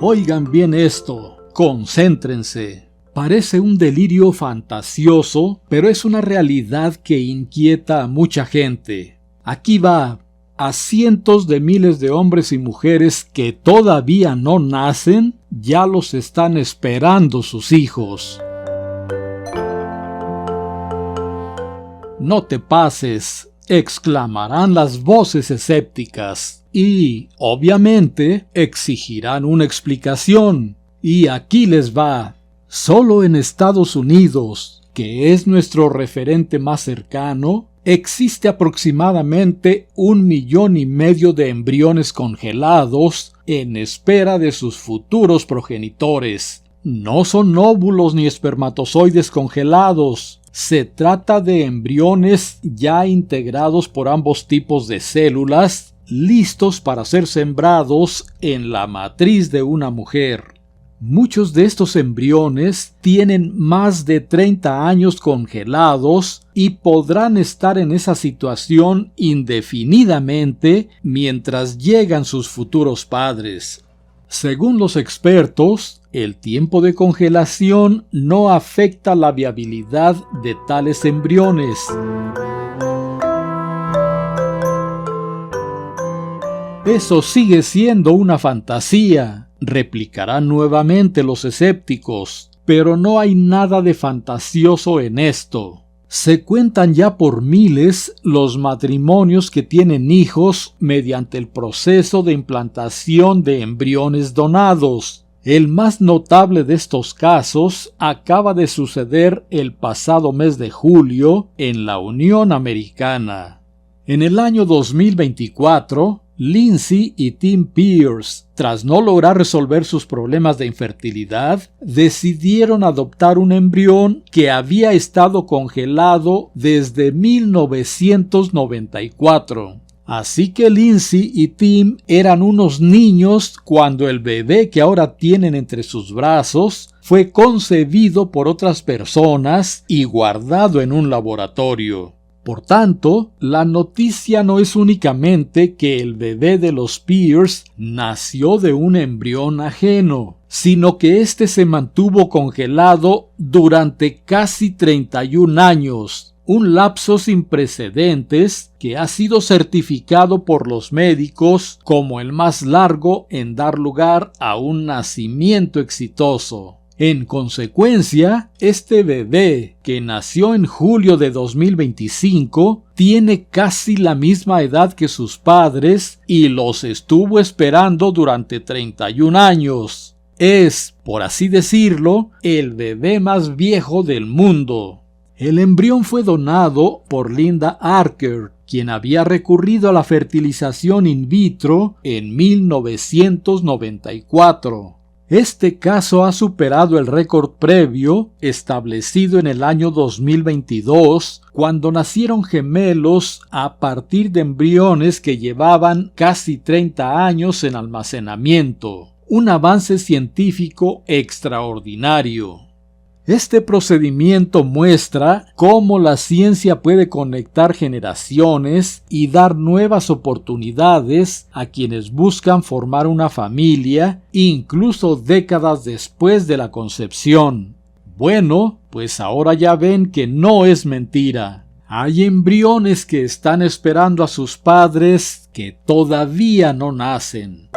Oigan bien esto, concéntrense. Parece un delirio fantasioso, pero es una realidad que inquieta a mucha gente. Aquí va. A cientos de miles de hombres y mujeres que todavía no nacen, ya los están esperando sus hijos. No te pases, exclamarán las voces escépticas y, obviamente, exigirán una explicación. Y aquí les va. Solo en Estados Unidos, que es nuestro referente más cercano, existe aproximadamente 1,5 millones de embriones congelados en espera de sus futuros progenitores. No son óvulos ni espermatozoides congelados. Se trata de embriones ya integrados por ambos tipos de células, listos para ser sembrados en la matriz de una mujer. Muchos de estos embriones tienen más de 30 años congelados y podrán estar en esa situación indefinidamente mientras llegan sus futuros padres. Según los expertos, el tiempo de congelación no afecta la viabilidad de tales embriones. Eso sigue siendo una fantasía, replicarán nuevamente los escépticos, pero no hay nada de fantasioso en esto. Se cuentan ya por miles los matrimonios que tienen hijos mediante el proceso de implantación de embriones donados. El más notable de estos casos acaba de suceder el pasado mes de julio en la Unión Americana. En el año 2024, Lindsay y Tim Pierce, tras no lograr resolver sus problemas de infertilidad, decidieron adoptar un embrión que había estado congelado desde 1994. Así que Lindsay y Tim eran unos niños cuando el bebé que ahora tienen entre sus brazos fue concebido por otras personas y guardado en un laboratorio. Por tanto, la noticia no es únicamente que el bebé de los Pierce nació de un embrión ajeno, sino que éste se mantuvo congelado durante casi 31 años, un lapso sin precedentes que ha sido certificado por los médicos como el más largo en dar lugar a un nacimiento exitoso. En consecuencia, este bebé, que nació en julio de 2025, tiene casi la misma edad que sus padres y los estuvo esperando durante 31 años. Es, por así decirlo, el bebé más viejo del mundo. El embrión fue donado por Linda Archer, quien había recurrido a la fertilización in vitro en 1994. Este caso ha superado el récord previo establecido en el año 2022, cuando nacieron gemelos a partir de embriones que llevaban casi 30 años en almacenamiento. Un avance científico extraordinario. Este procedimiento muestra cómo la ciencia puede conectar generaciones y dar nuevas oportunidades a quienes buscan formar una familia, incluso décadas después de la concepción. Bueno, pues ahora ya ven que no es mentira. Hay embriones que están esperando a sus padres que todavía no nacen.